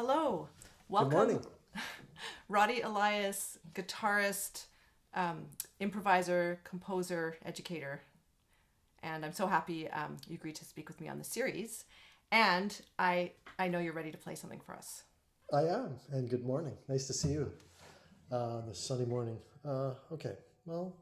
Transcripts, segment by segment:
Hello, Good welcome, morning. Roddy Elias, guitarist, improviser, composer, educator. And I'm so happy you agreed to speak with me on the series. And I know you're ready to play something for us. I am, and good morning. Nice to see you this sunny morning. Okay, well,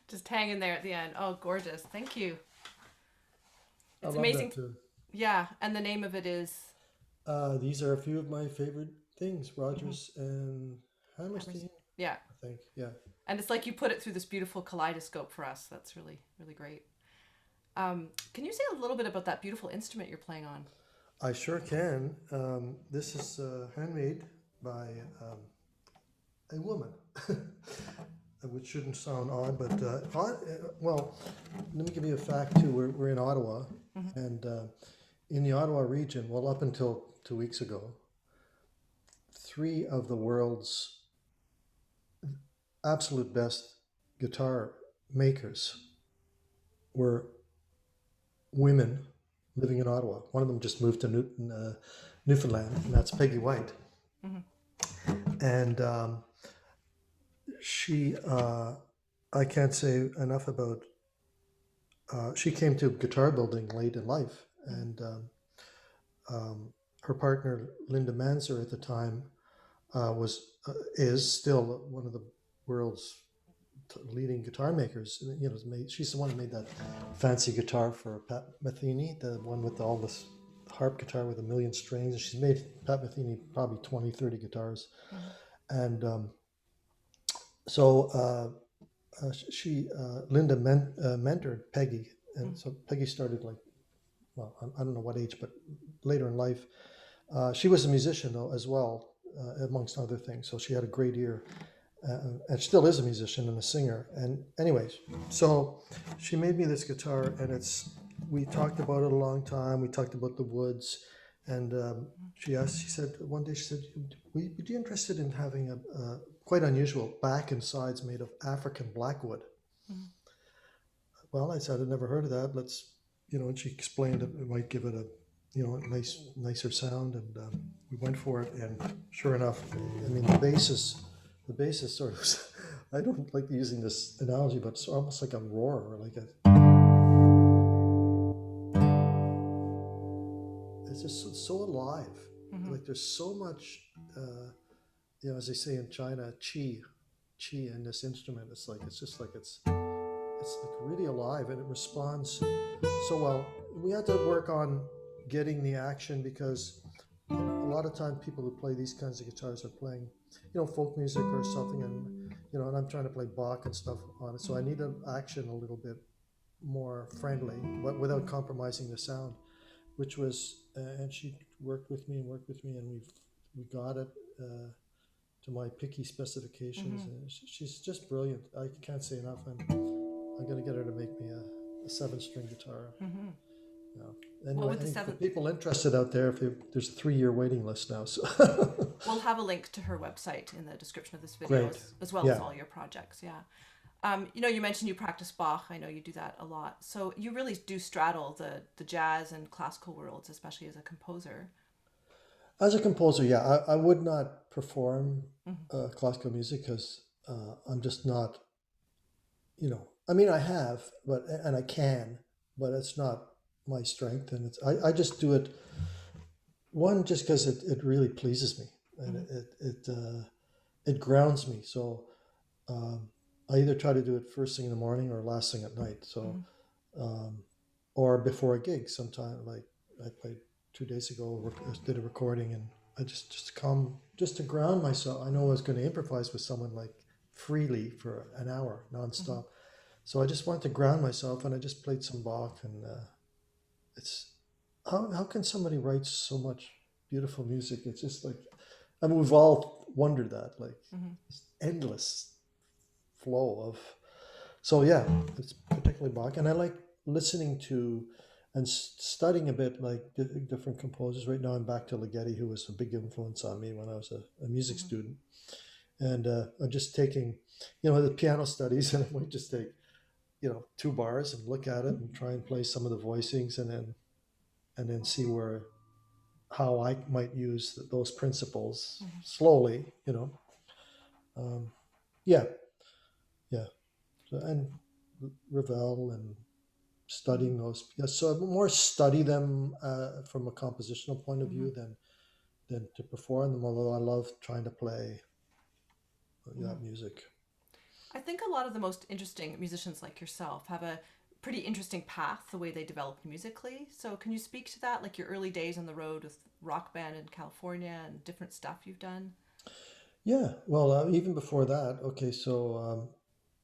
Just hanging there at the end. Oh, gorgeous. Thank you. I It's love amazing. that too. Yeah. And the name of it is These are a few of my favorite things, mhm, Rogers and Hammers. Hammerstein, Yeah. I think. Yeah. And it's like you put it through this beautiful kaleidoscope for us. That's really, really great. Can you say a little bit about that beautiful instrument you're playing on? I sure can. This is handmade by a woman, which shouldn't sound odd, but well, let me give you a fact too. We're in Ottawa, Mm-hmm. and in the Ottawa region, well, up until 2 weeks ago, three of the world's absolute best guitar makers were women living in Ottawa. One of them just moved to Newfoundland, and that's Peggy White. Mm-hmm. And she, I can't say enough about. She came to guitar building late in life, Mm-hmm. and her partner Linda Manzer at the time was is still one of the world's leading guitar makers. You know, she's the one who made that fancy guitar for Pat Metheny, the one with all this harp guitar with a million strings. And she's made Pat Metheny probably 20, 30 guitars. Mm-hmm. And so she, Linda mentored Peggy. And so Peggy started like, well, I don't know what age, but later in life. She was a musician though as well, amongst other things. So she had a great ear. And still is a musician and a singer. And anyways, so she made me this guitar, and we talked about it a long time. We talked about the woods, and she said one day, she said, "Would you interested in having a quite unusual back and sides made of African blackwood?" Mm-hmm. Well, I said, I'd never heard of that. Let's, and she explained it might give it a, nicer sound, and we went for it. And sure enough, I mean, the bass is sort of, I don't like using this analogy, but it's almost like a roar, or like it's just so alive. Mm-hmm. Like there's so much, as they say in China, chi in this instrument. It's just like it's like really alive, and it responds so well. We had to work on getting the action, because a lot of time people who play these kinds of guitars are playing, folk music or something, and I'm trying to play Bach and stuff on it. So I need an action a little bit more friendly, but without compromising the sound, which was, and she worked with me, and we got it to my picky specifications. Mm-hmm. And she's just brilliant. I can't say enough. And I'm going to get her to make me a 7-string guitar. Mm-hmm. Yeah. Well, Anyway, with the for seventh, people interested out there, there's a 3-year waiting list now. So we'll have a link to her website in the description of this video, great. as well as Yeah. all your projects. Yeah. You mentioned you practice Bach. I know you do that a lot. So you really do straddle the jazz and classical worlds, especially as a composer. As a composer, yeah, I would not perform Mm-hmm. classical music, because I'm just not, I mean, I have, and I can, but it's not my strength. And I just do it, one, just because it really pleases me, and Mm-hmm. it grounds me. So um, I either try to do it first thing in the morning or last thing at night. So Mm-hmm. um, or before a gig sometime. Like I played 2 days ago, did a recording, and I just come just to ground myself. I know I was going to improvise with someone like freely for an hour Mm-hmm. nonstop. So I just wanted to ground myself, and I just played some Bach. And it's how can somebody write so much beautiful music? It's just like, I mean, we've all wondered that, like Mm-hmm. this endless flow of. So yeah, it's particularly Bach, and I like listening to and studying a bit, like different composers. Right now, I'm back to Ligeti, who was a big influence on me when I was a music Mm-hmm. student, and I'm just taking, the piano studies, and I might just take, 2 bars and look at it and try and play some of the voicings, and then see how I might use those principles Mm-hmm. slowly. Um, yeah, yeah, so, and Ravel and Mm-hmm. studying those. Yeah, so I more study them from a compositional point of Mm-hmm. view than to perform them. Although I love trying to play Mm-hmm. that music. I think a lot of the most interesting musicians like yourself have a pretty interesting path the way they developed musically. So can you speak to that, like your early days on the road with rock band in California and different stuff you've done? Yeah, well, even before that, okay, so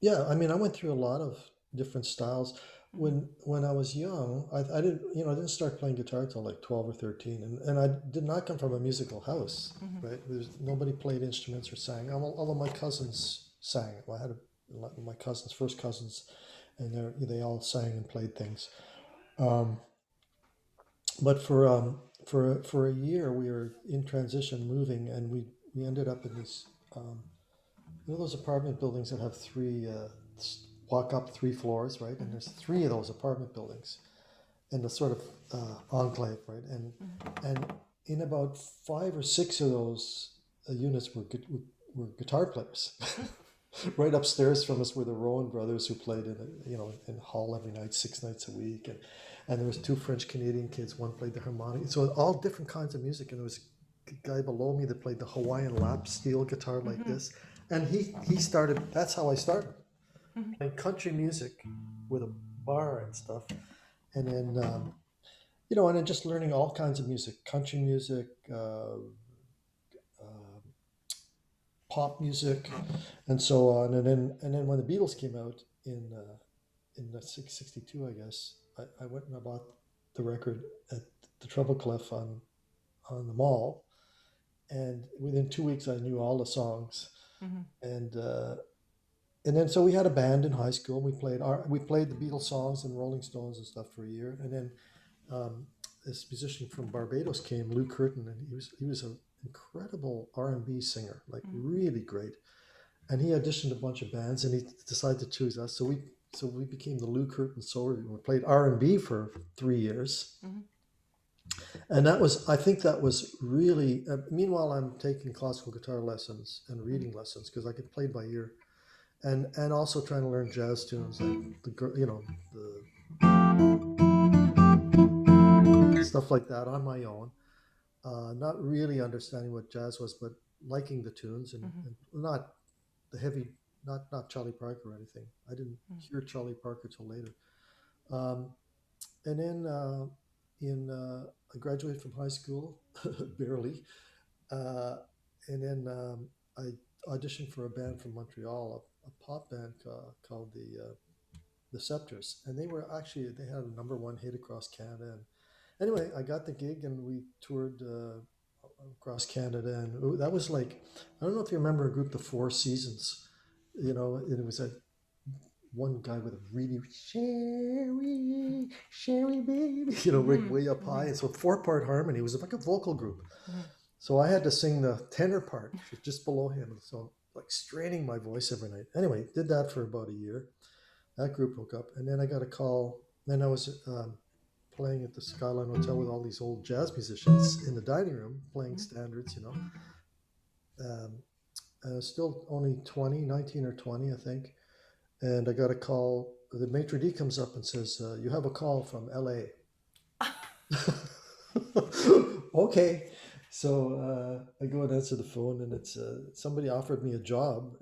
yeah, I mean, I went through a lot of different styles. Mm-hmm. When I was young, I didn't, I didn't start playing guitar till like 12 or 13, and I did not come from a musical house, Mm-hmm. right? There's nobody played instruments or sang, although my cousins sang. I had my cousins, first cousins, and they all sang and played things. Um, but for a year, we were in transition, moving, and we ended up in this. Those apartment buildings that have walk up 3 floors, right? And Mm-hmm. there's three of those apartment buildings in the sort of enclave, right? Mm-hmm. And in about 5 or 6 of those units were guitar players. Right upstairs from us were the Rowan brothers who played in hall every night, 6 nights a week, and there was two French Canadian kids. One played the harmonica, so all different kinds of music. And there was a guy below me that played the Hawaiian lap steel guitar like Mm-hmm. this, and he started. That's how I started Mm-hmm. playing country music with a bar and stuff, and then and then just learning all kinds of music, country music, uh, pop music, and so on. And then when the Beatles came out in the 662, I guess, I went and I bought the record at the Treble Clef on the mall, and within 2 weeks I knew all the songs, Mm-hmm. and uh, and then so we had a band in high school. We played the Beatles songs and Rolling Stones and stuff for a year, and then this musician from Barbados came, Lew Kirton, and he was an incredible R&B singer, like really great. And he auditioned a bunch of bands, and he decided to choose us. So we became the Lew Kirton Soul. We played R&B for 3 years, Mm-hmm. and I think that was really. Meanwhile, I'm taking classical guitar lessons and Mm-hmm. reading lessons because I could play by ear, and also trying to learn jazz tunes like the stuff like that on my own. Not really understanding what jazz was, but liking the tunes Mm-hmm. and not the heavy, not Charlie Parker or anything. I didn't hear Charlie Parker till later. Um, and then in I graduated from high school, barely, uh, and then I auditioned for a band from Montreal, a pop band called the Sceptres, and they had a number 1 hit across Canada. And anyway, I got the gig, and we toured across Canada, and that was like, I don't know if you remember a group, the Four Seasons. And it was a one guy with a really Sherry, Sherry baby, Mm-hmm. way up high, Mm-hmm. and so 4-part harmony. It was like a vocal group. Mm-hmm. So I had to sing the tenor part, which was just below him. So like straining my voice every night. Anyway, did that for about a year. That group broke up, and then I got a call. Then I was playing at the Skyline Hotel with all these old jazz musicians in the dining room, playing standards. Um, I was still only 20, 19 or 20, I think. And I got a call. The maitre d' comes up and says, "You have a call from LA." Okay. So I go and answer the phone, and it's somebody offered me a job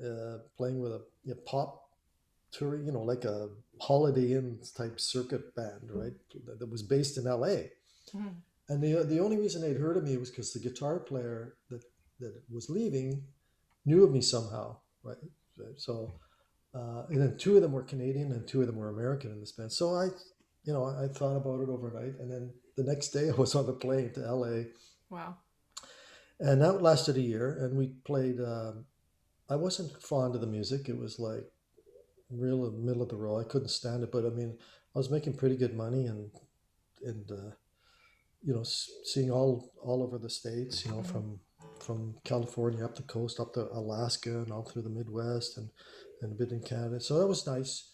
playing with a pop touring, like a Holiday Inn type circuit band, right? That was based in LA. Mm-hmm. And the only reason they'd heard of me was because the guitar player that was leaving knew of me somehow, right? So, and then 2 of them were Canadian and 2 of them were American in this band. So I thought about it overnight, and then the next day I was on the plane to LA, Wow. and that lasted a year. And we played. I wasn't fond of the music. It was like real middle of the road. I couldn't stand it. But I mean, I was making pretty good money, and seeing all over the states. Mm-hmm. From California up the coast, up to Alaska, and all through the Midwest, and a bit in Canada. So that was nice.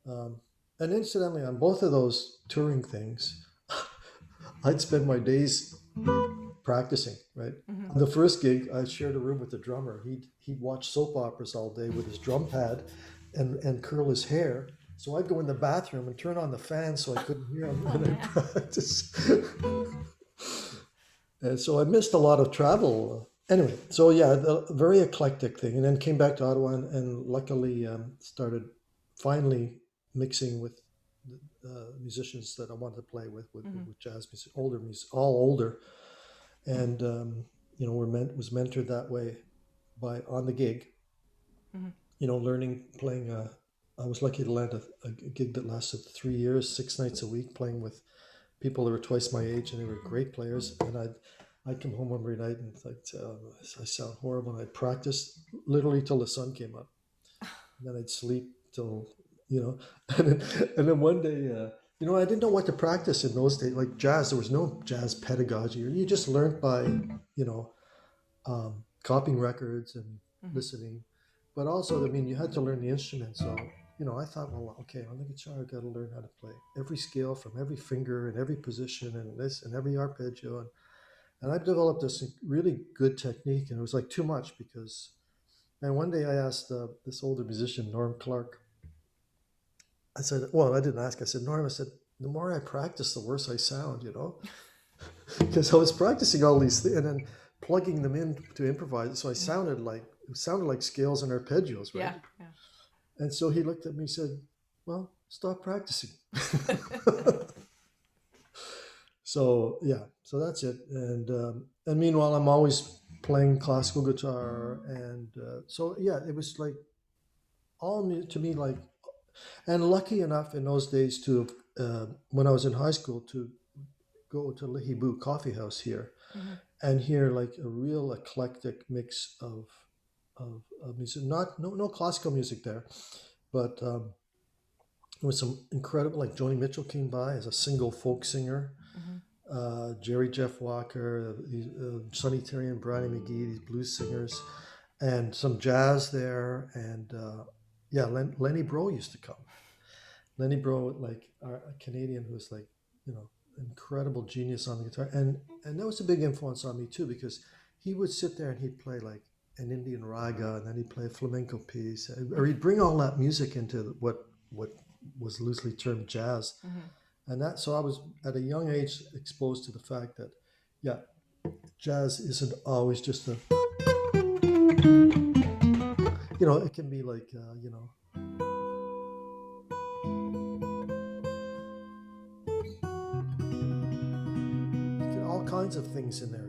Um, and incidentally, on both of those touring things, I'd spend my days practicing. Right. Mm-hmm. On the first gig, I shared a room with the drummer. He'd watch soap operas all day with his drum pad, and curl his hair. So I'd go in the bathroom and turn on the fan so I couldn't hear him Oh when I man. practice. And so I missed a lot of travel. anyway, so yeah, the very eclectic thing, and then came back to Ottawa, and luckily started finally mixing with musicians that I wanted to play with jazz music, older music, all older, and was mentored that way by on the gig, Hmm. learning playing. I was lucky to land a gig that lasted 3 years, 6 nights a week, playing with people that were twice my age, and they were great players. And I'd come home every night and I sound horrible. And I'd practice literally till the sun came up. And then I'd sleep till, and then one day, I didn't know what to practice in those days. Like jazz, there was no jazz pedagogy. You just learned by, copying records and Hmm. listening. But also, I mean, you had to learn the instrument. So, I thought, well, okay, on the guitar, I've got to learn how to play every scale from every finger and every position and this and every arpeggio. And I've developed this really good technique. And it was like too much because, and one day I asked this older musician, Norm Clark, I said, well, I didn't ask. I said, Norm, I said, the more I practice, the worse I sound, because I was practicing all these things and then plugging them in to improvise. So it sounded like scales and arpeggios, right? Yeah, yeah. And so he looked at me and said, well, stop practicing. So that's it. And meanwhile, I'm always playing classical guitar. And so, yeah, it was like to me, like, and lucky enough in those days to, when I was in high school, to go to the Hibou coffeehouse here Hmm. and hear like a real eclectic mix of music. No classical music there, but there was some incredible, like Joni Mitchell came by as a single folk singer. Hmm. Jerry Jeff Walker, Sonny Terry and Brownie McGee, these blues singers, and some jazz there. And yeah, Lenny Breau used to come. Lenny Breau, like a Canadian who's like, incredible genius on the guitar. And that was a big influence on me too, because he would sit there and he'd play like an Indian raga, and then he'd play a flamenco piece, or he'd bring all that music into what was loosely termed jazz. Hmm. And so I was at a young age exposed to the fact that, yeah, jazz isn't always just it can be like, all kinds of things in there,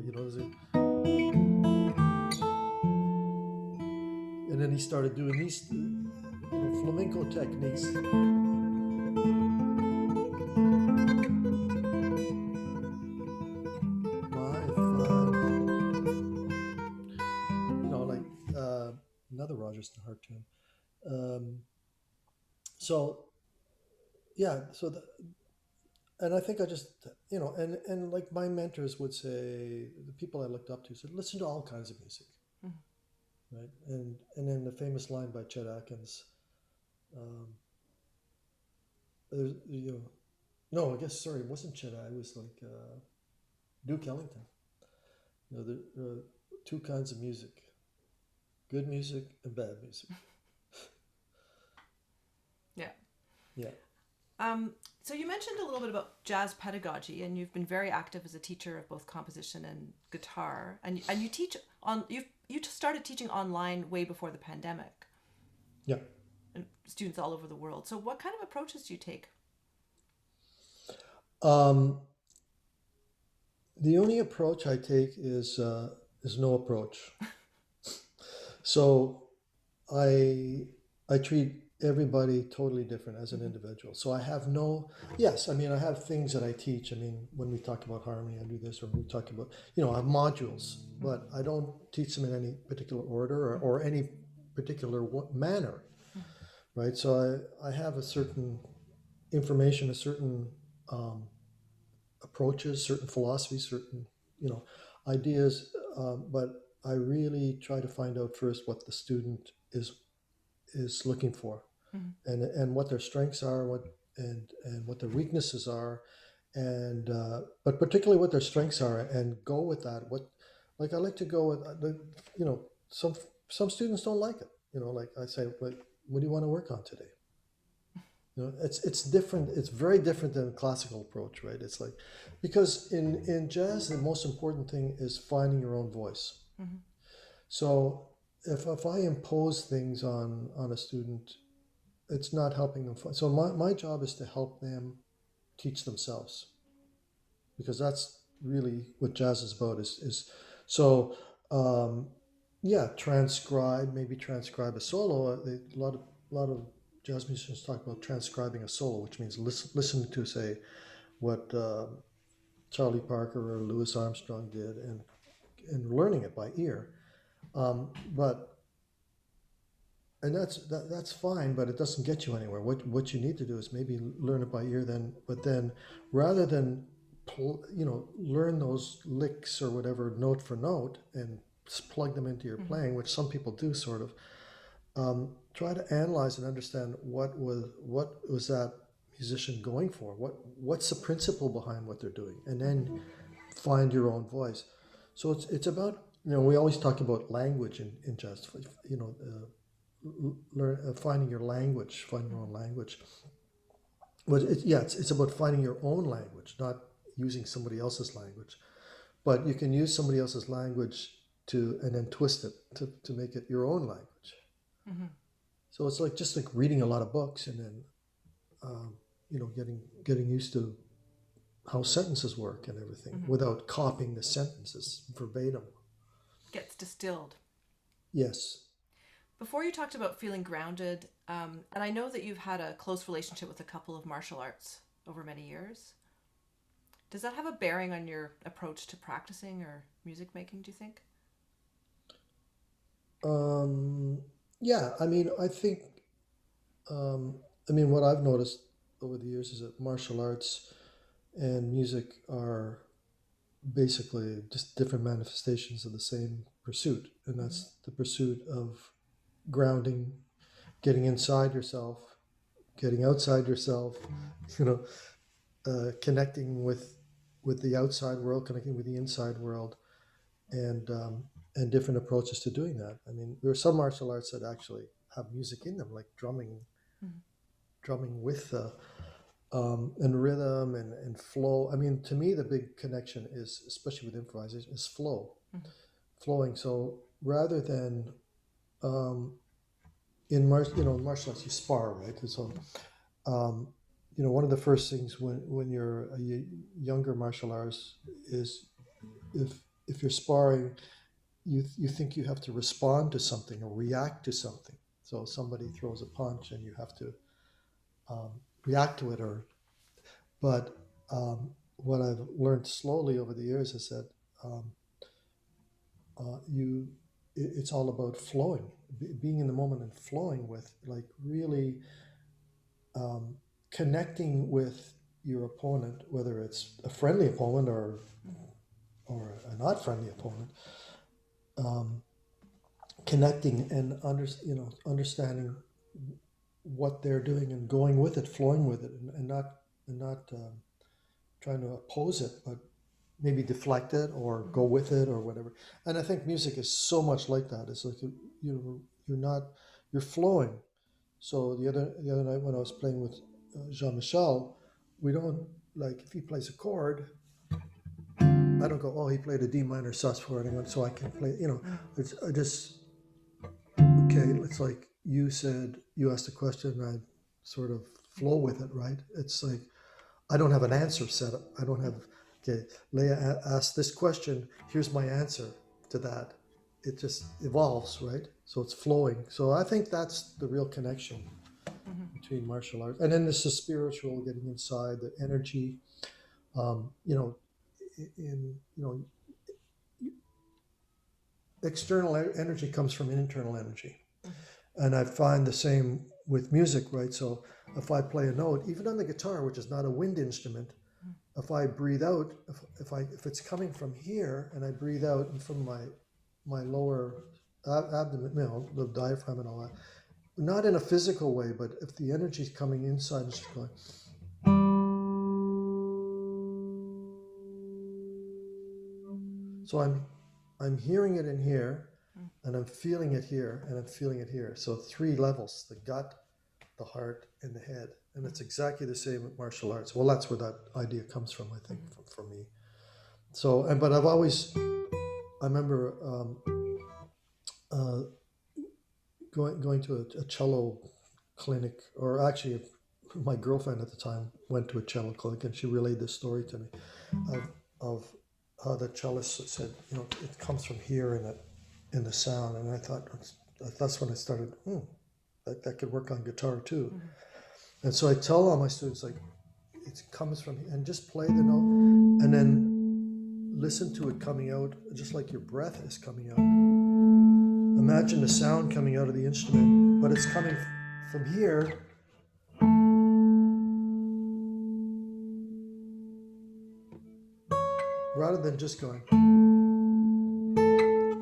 and then he started doing these flamenco techniques. My like another Rogers and Hart tune. Um, so yeah, and I think I just, and like my mentors would say, the people I looked up to said, listen to all kinds of music, Hmm. right? And then the famous line by Chet Atkins, um, there's, no, I guess, sorry, it wasn't Chet, it was like Duke Ellington. There are two kinds of music, good music and bad music. Yeah. Yeah. So you mentioned a little bit about jazz pedagogy, and you've been very active as a teacher of both composition and guitar, and you teach on you started teaching online way before the pandemic, Yeah. and students all over the world. So what kind of approaches do you take? Um, the only approach I take is no approach. So I treat everybody totally different as an Hmm. individual. So I have yes, I mean, I have things that I teach. I mean, when we talk about harmony, I do this, or when we talk about, I have modules, but I don't teach them in any particular order or any particular manner, right? So I have a certain information, a certain um, approaches, certain philosophies, certain, ideas, but I really try to find out first what the student is looking for, Hmm. and what their strengths are, and what their weaknesses are, and but particularly what their strengths are, and go with that. Like I like to go with some students don't like it. Like I say, what do you want to work on today? It's different. It's very different than a classical approach, right? It's like, because in jazz, the most important thing is finding your own voice. Hmm. So if I impose things on a student, it's not helping them. So my job is to help them teach themselves, because that's really what jazz is about. Is so um, yeah, maybe transcribe a solo. A lot of jazz musicians talk about transcribing a solo, which means listening to, say, what Charlie Parker or Louis Armstrong did, and learning it by ear. But and that's fine, but it doesn't get you anywhere. What you need to do is maybe learn it by ear, but then rather than learn those licks or whatever note for note and plug them into your playing, which some people do sort of. Try to analyze and understand what was that musician going for. What's the principle behind what they're doing, and then find your own voice. So it's about, we always talk about language in jazz. Finding your language, finding your own language. But it's about finding your own language, not using somebody else's language. But you can use somebody else's language and then twist it to make it your own language. So it's just like reading a lot of books, and then getting used to how sentences work and everything without copying the sentences verbatim. Gets distilled. Yes. Before you talked about feeling grounded, and I know that you've had a close relationship with a couple of martial arts over many years. Does that have a bearing on your approach to practicing or music making, do you think? Yeah, I think, what I've noticed over the years is that martial arts and music are basically just different manifestations of the same pursuit, and that's the pursuit of grounding, getting inside yourself, getting outside yourself, connecting with the outside world, connecting with the inside world, and different approaches to doing that. There are some martial arts that actually have music in them, like drumming with and rhythm and flow. To me, the big connection is, especially with improvisation, is flow, flowing. So rather than in martial arts, you spar, right? And so one of the first things when you're a younger martial artist is, if you're sparring, you think you have to respond to something or react to something. So somebody throws a punch and you have to react to it, but what I've learned slowly over the years is that it's all about flowing, being in the moment and flowing with, really connecting with your opponent, whether it's a friendly opponent or a not friendly opponent. Connecting and understanding what they're doing and going with it, flowing with it, and not trying to oppose it, but maybe deflect it or go with it or whatever. And I think music is so much like that. It's like you're flowing. So the other night when I was playing with Jean-Michel, we don't, if he plays a chord, I don't go, oh, he played a D minor sus4, so I can play. I just, okay. It's like you asked a question, and I sort of flow with it, right? It's like I don't have an answer set up. I don't have, okay, Leah asked this question, here's my answer to that. It just evolves, right? So it's flowing. So I think that's the real connection between martial arts. And then this is spiritual, getting inside, the energy. External energy comes from internal energy. And I find the same with music, right? So if I play a note, even on the guitar, which is not a wind instrument, if I breathe out, if it's coming from here and I breathe out and from my lower abdomen, the diaphragm and all that, not in a physical way, but if the energy is coming inside, it's just going. So I'm hearing it in here, and I'm feeling it here, and I'm feeling it here. So 3 levels: the gut, the heart, and the head. And it's exactly the same with martial arts. Well, that's where that idea comes from, I think, for me. So, but I remember uh, going to a cello clinic, or actually, my girlfriend at the time went to a cello clinic, and she relayed this story to me of how the cellist said, it comes from here in the sound, and I thought that's when I started. That could work on guitar too. Mm-hmm. And so I tell all my students, like, it comes from here, and just play the note, and then listen to it coming out, just like your breath is coming out. Imagine the sound coming out of the instrument, but it's coming from here. Rather than just going.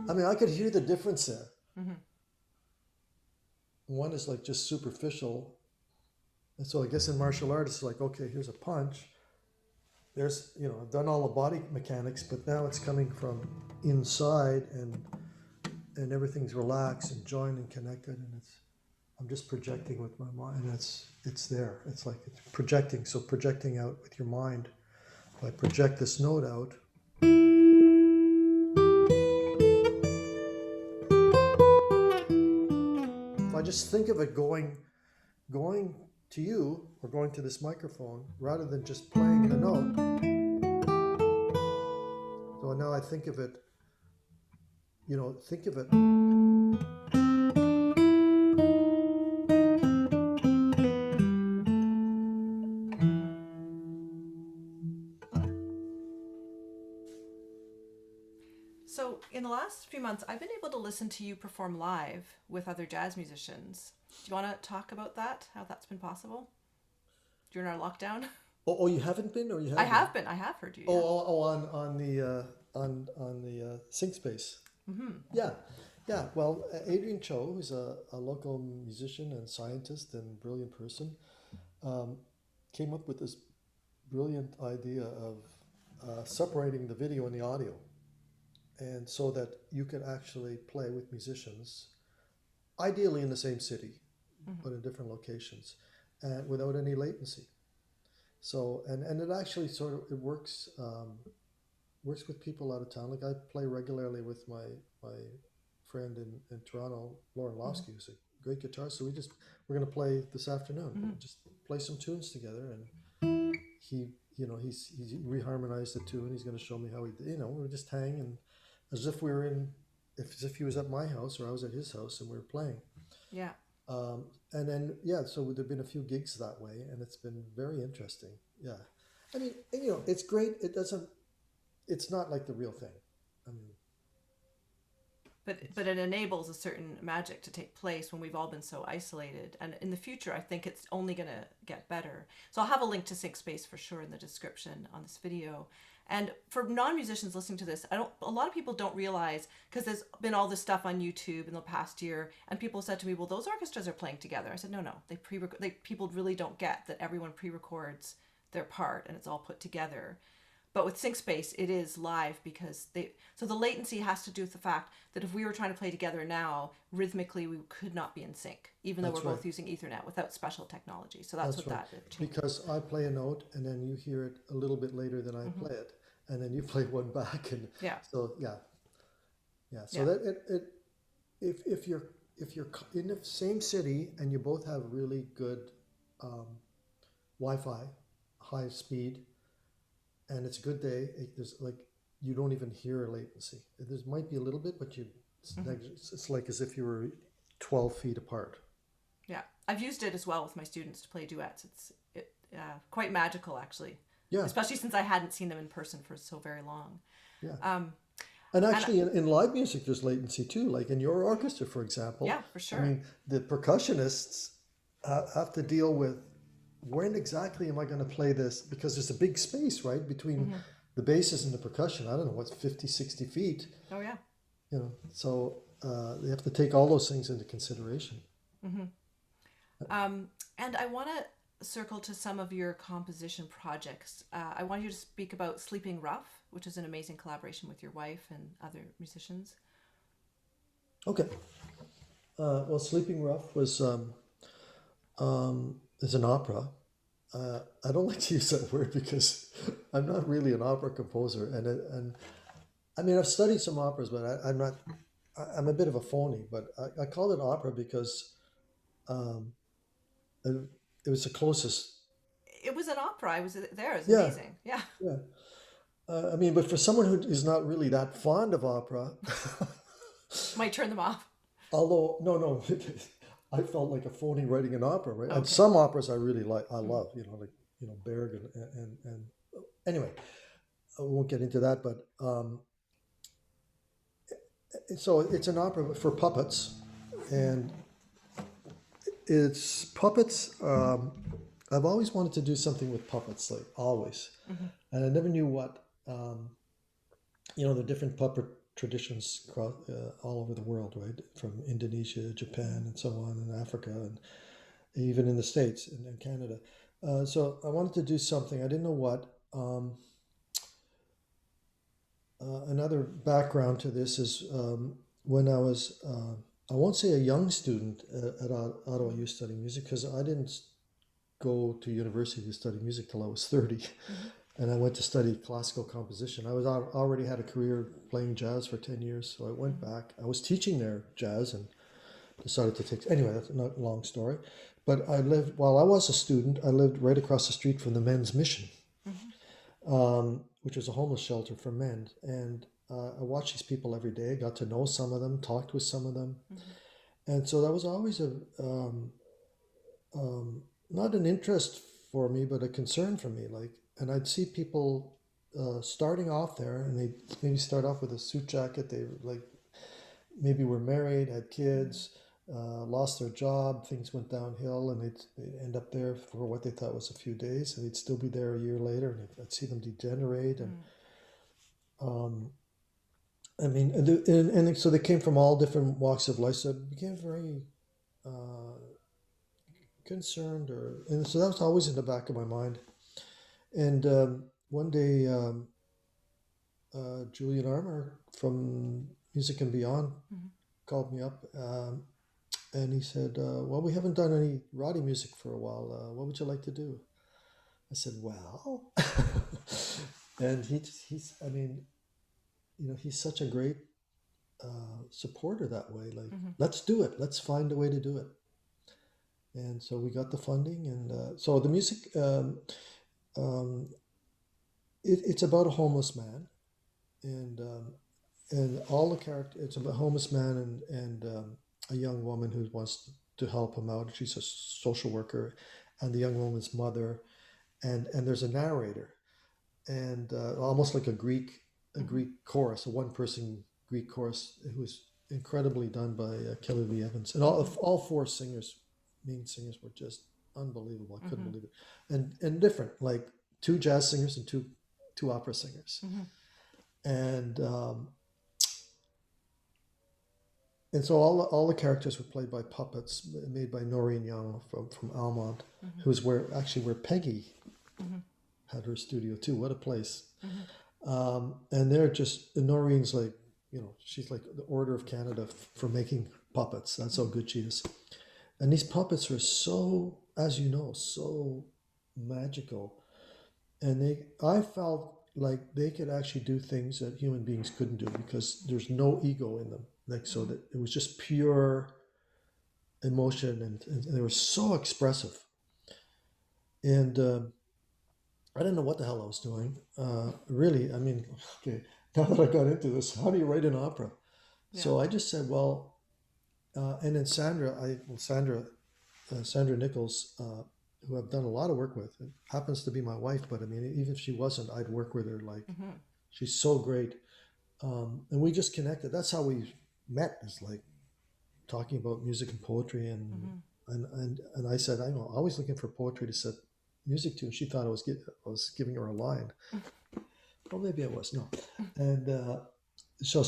I mean, I could hear the difference there. Mm-hmm. One is like just superficial. And so I guess in martial arts, it's like, okay, here's a punch. There's, I've done all the body mechanics, but now it's coming from inside, and everything's relaxed and joined and connected, and I'm just projecting with my mind, and it's there. It's like it's projecting. So projecting out with your mind. If I project this note out, if I just think of it going to you, or going to this microphone, rather than just playing the note. So now I think of it, think of it. So, in the last few months, I've been able to listen to you perform live with other jazz musicians. Do you want to talk about that? How that's been possible during our lockdown? Oh, you haven't been, or you have? I have been. I have heard you. Yeah. On the Sync Space. Mm-hmm. Yeah. Well, Adrian Cho, who's a local musician and scientist and brilliant person, came up with this brilliant idea of separating the video and the audio, and so that you could actually play with musicians, ideally in the same city, but in different locations, and without any latency. So, and it actually it works with people out of town. Like, I play regularly with my friend in Toronto, Lauren Lofsky, who's a great guitarist. So we're going to play this afternoon. Just play some tunes together, and he's reharmonized the tune. He's going to show me how we're just hanging, as if we were as if he was at my house or I was at his house and we were playing. Yeah. And then, so there've been a few gigs that way, and it's been very interesting. Yeah. I mean, it's great. It's not like the real thing. I mean, but it enables a certain magic to take place when we've all been so isolated. And in the future, I think it's only going to get better. So I'll have a link to Sync Space for sure in the description on this video. And for non-musicians listening to this, a lot of people don't realize, because there's been all this stuff on YouTube in the past year, and people said to me, well, those orchestras are playing together. I said, no, people really don't get that everyone pre-records their part and it's all put together. But with Sync Space, it is live, because so the latency has to do with the fact that if we were trying to play together now, rhythmically we could not be in sync, even though we're both using Ethernet without special technology. So that's what right. that changed. Because I play a note, and then you hear it a little bit later than I play it, and then you play one back, and so So that if you're in the same city and you both have really good Wi-Fi, high speed, and it's a good day, there's like, you don't even hear a latency. There might be a little bit, but it's like as if you were 12 feet apart. Yeah, I've used it as well with my students to play duets. It's quite magical, actually. Yeah. Especially since I hadn't seen them in person for so very long. Yeah. And actually, in live music, there's latency too. Like in your orchestra, for example. Yeah, for sure. I mean, the percussionists have to deal with, when exactly am I going to play this? Because there's a big space, right, between the basses and the percussion. I don't know, what's 50, 60 feet. Oh, yeah. So they have to take all those things into consideration. And I want to circle to some of your composition projects. I want you to speak about Sleeping Rough, which is an amazing collaboration with your wife and other musicians. Okay. Well, Sleeping Rough was is an opera. I don't like to use that word because I'm not really an opera composer, and I mean, I've studied some operas, but I'm a bit of a phony, but I called it opera because um, it, it was the closest. It was an opera. I was there. It was Yeah, amazing. Yeah. yeah. I mean, but for someone who is not really that fond of opera, Might turn them off. although no, no, I felt like a phony writing an opera, right? And Okay. some operas I really like, I Mhm. love, like Berg and anyway, I won't get into that, but so it's an opera for puppets, and it's puppets. I've always wanted to do something with puppets, like always, Mhm. and I never knew what. The different puppet traditions across, all over the world, right? From Indonesia, Japan, and so on, and Africa, and even in the States and Canada. So I wanted to do something. I didn't know what. Another background to this is when I was, I won't say a young student at Ottawa U studying music, because I didn't go to university to study music till I was 30. Mhm. And I went to study classical composition. I was already had a career playing jazz for 10 years, so I went Mhm. back. I was teaching there jazz and decided to take. Anyway, that's not a long story. But while I was a student, I lived right across the street from the men's mission, Mhm. which was a homeless shelter for men. And I watched these people every day, got to know some of them, talked with some of them. Mhm. And so that was always um, not an interest for me, but a concern for me. And I'd see people starting off there, and they maybe start off with a suit jacket. They like maybe were married, had Mhm. kids, lost their job, things went downhill, and they'd end up there for what they thought was a few days, and they'd still be there a year later, and I'd see them degenerate. And Mhm. um, I mean, and so they came from all different walks of life, so it became very uh, concerned, and so that was always in the back of my mind. And one day, Julian Armour from Music and Beyond Mhm. called me up, and he said, "Well, we haven't done any Roddy music for a while. What would you like to do?" I said, "Well," and I mean, he's such a great supporter that way. Like, Mhm. let's do it. Let's find a way to do it. And so we got the funding, and so the music. Um, it's about a homeless man, and all the character. It's about a homeless man and a young woman who wants to help him out. She's a social worker, and the young woman's mother, and there's a narrator, and almost like a Mhm. Greek chorus, a one person Greek chorus, who was incredibly done by Kelly Lee Evans, and Mhm. all four main singers, were just unbelievable. I couldn't Mhm. believe it, and different, like two jazz singers and two opera singers, Mhm. and and so all the characters were played by puppets made by Noreen Young from Almont, Mhm. who's where Peggy Mhm. had her studio too. What a place! Mhm. And they're just Noreen's like, she's like the Order of Canada for making puppets. That's how Mhm. good she is. And these puppets are so, as you know, so magical. And I felt like they could actually do things that human beings couldn't do, because there's no ego in them. Like, so Mhm. that it was just pure emotion, and they were so expressive. And I didn't know what the hell I was doing. Really, I mean, okay, now that I got into this, how do you write an opera? Yeah. So I just said, well, and then Sandra Nichols, who I've done a lot of work with, it happens to be my wife, but I mean, even if she wasn't, I'd work with her. Like, Mhm. she's so great. And we just connected. That's how we met, is like talking about music and poetry. Mhm. And I said, I'm always looking for poetry to set music to. And she thought I was giving her a line. Well, maybe I was, no. And so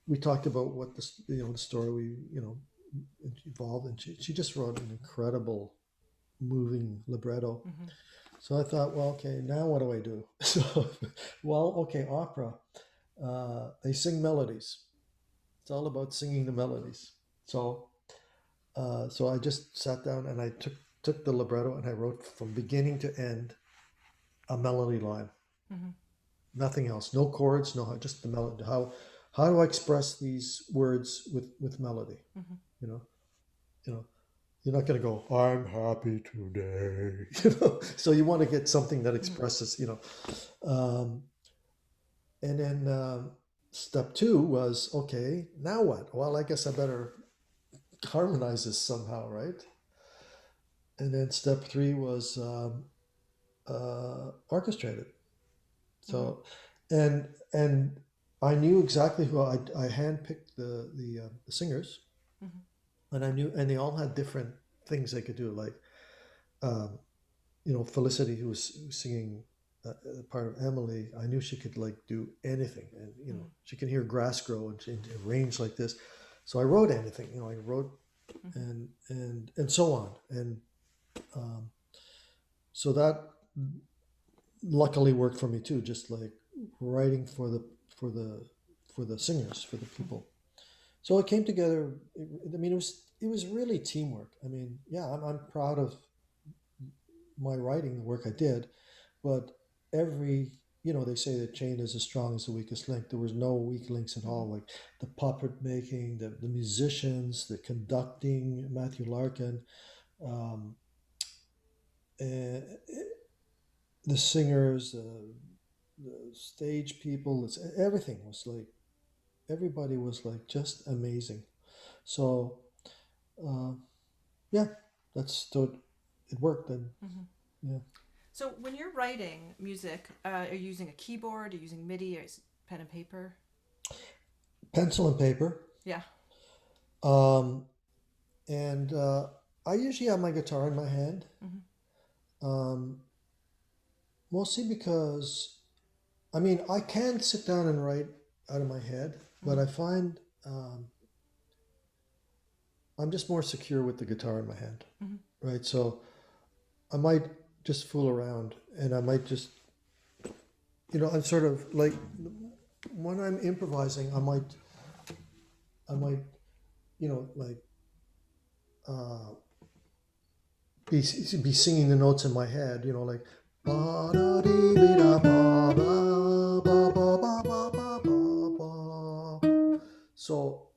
we talked about what the story evolved, and she just wrote an incredible, moving libretto. Mhm. So I thought, well, okay, now what do I do? So, well, okay, opera. They sing melodies. It's all about singing the melodies. So I just sat down and I took the libretto and I wrote from beginning to end a melody line. Mhm. Nothing else. No chords. No, just the melody. how do I express these words with melody? Mm-hmm. You know, you know, you're not going to go, I'm happy today. So you want to get something that Mm-hmm. expresses, and then step two was, okay, now what? Well, I guess I better harmonize this somehow, right? And then step three was orchestrated. Mm-hmm. So, and I knew exactly who I handpicked the singers, Mm-hmm. and I knew, and they all had different things they could do. Like, um, Felicity, who was singing the part of Emily, I knew she could like do anything, and Mm-hmm. she can hear grass grow and arrange like this. So I wrote anything. I wrote Mm-hmm. and so on, and um, so that luckily worked for me too. Just like writing for the for the singers, for the people. So it came together. I mean, it was really teamwork. I mean, yeah, I'm proud of my writing, the work I did, but every they say the chain is as strong as the weakest link. There was no weak links at Mm-hmm. all. Like the puppet making, the musicians, the conducting, Matthew Larkin, um, and the singers, the stage people. Everything was like everybody was like just amazing. So uh, yeah, it worked, and Mm-hmm. yeah, So when you're writing music, are you using a keyboard? Are you using MIDI? Or is it pen and paper? pencil and paper. Yeah. Um, and I usually have my guitar in my hand, Mm-hmm. um, mostly because I mean I can sit down and write out of my head, Mm-hmm. but I find I'm just more secure with the guitar in my hand, Mm-hmm. right? So I might just fool around, and I might just I'm sort of like when I'm improvising, I might like uh, be singing the notes in my head, like ba da dee be da ba ba ba ba ba ba ba ba ba. So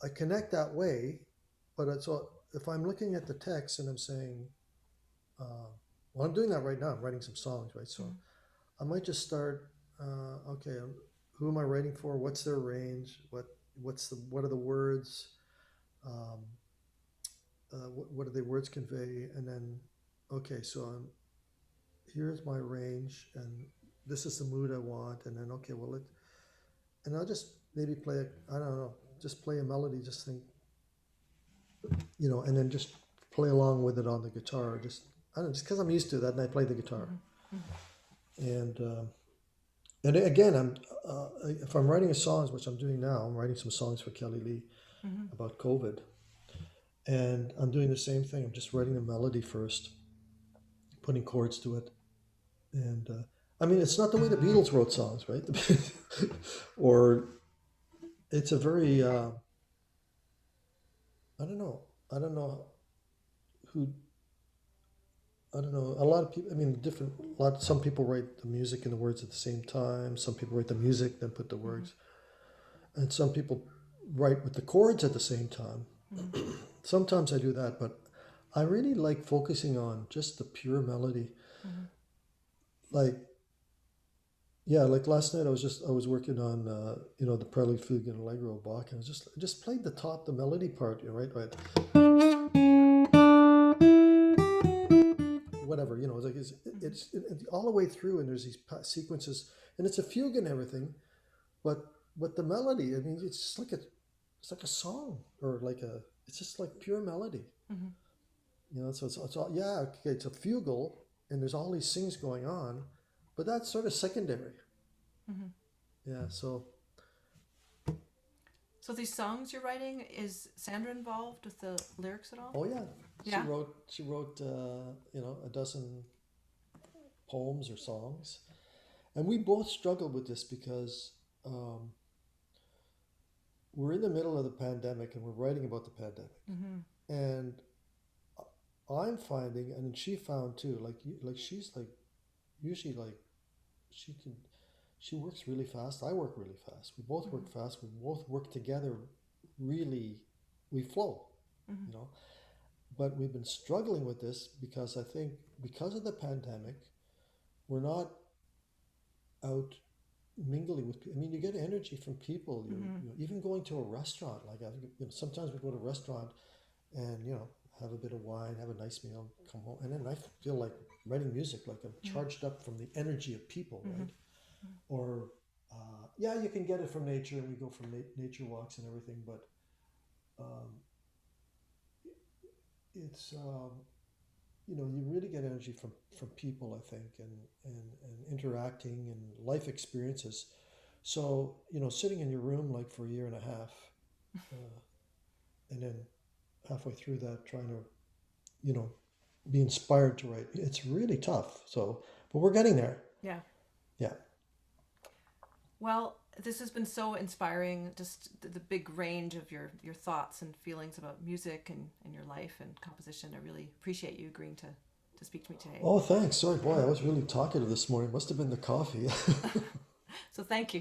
I connect that way, but so if I'm looking at the text and I'm saying, well, I'm doing that right now. I'm writing some songs, right? So Mm-hmm. I might just start. Okay, who am I writing for? What's their range? What are the words? Um, what do the words convey? And then, okay, so here's my range, and this is the mood I want. And then, okay, and I'll just maybe play I don't know, just play a melody, just think, and then just play along with it on the guitar. I don't know, just because I'm used to that, and I play the guitar. Mm-hmm. And again, if I'm writing a songs, which I'm doing now, I'm writing some songs for Kelly Lee Mm-hmm. about COVID, and I'm doing the same thing. I'm just writing a melody first, putting chords to it, and I mean, it's not the way the Beatles wrote songs, right? Or it's a very I don't know. I don't know who. I don't know. A lot of people. I mean, different. A lot. Some people write the music and the words at the same time. Some people write the music, then put the Mm-hmm. words, and some people write with the chords at the same time. Mm-hmm. Sometimes I do that, but I really like focusing on just the pure melody. Mm-hmm. Like, yeah, like last night I was working on the Prelude, Fugue, and Allegro of Bach, and I just played the melody part, right, whatever, it's like it's all the way through, and there's these sequences, and it's a fugue and everything, but the melody, I mean, it's like a song, or it's just like pure melody. Mm-hmm. So it's all, yeah, okay, it's a fugal, and there's all these things going on, but that's sort of secondary. Mm-hmm. Yeah, so So these songs you're writing, is Sandra involved with the lyrics at all? oh yeah, she Yeah. wrote a dozen poems or songs, and we both struggled with this because um, we're in the middle of the pandemic, and we're writing about the pandemic, Mm-hmm. and I'm finding, and she found too, like she's like usually like she can she works really fast. I work really fast. We both work fast. We both work together. Really, we flow. You know. But we've been struggling with this because I think because of the pandemic, we're not out mingling with people. I mean, you get energy from people. Even going to a restaurant. Like sometimes we go to a restaurant, and have a bit of wine, have a nice meal, come home, and then I feel like writing music. Like I'm charged up from the energy of people, right? Or yeah, you can get it from nature, and we go for nature walks and everything. But um, it's you really get energy from people, I think, and interacting and life experiences. So sitting in your room like for a year and a half, and then halfway through that trying to be inspired to write, it's really tough. So, but we're getting there. Yeah. Yeah. Well, this has been so inspiring, just the big range of your thoughts and feelings about music and your life and composition. I really appreciate you agreeing to speak to me today. Oh, thanks. Sorry, boy, I was really talkative this morning. Must have been the coffee. So thank you.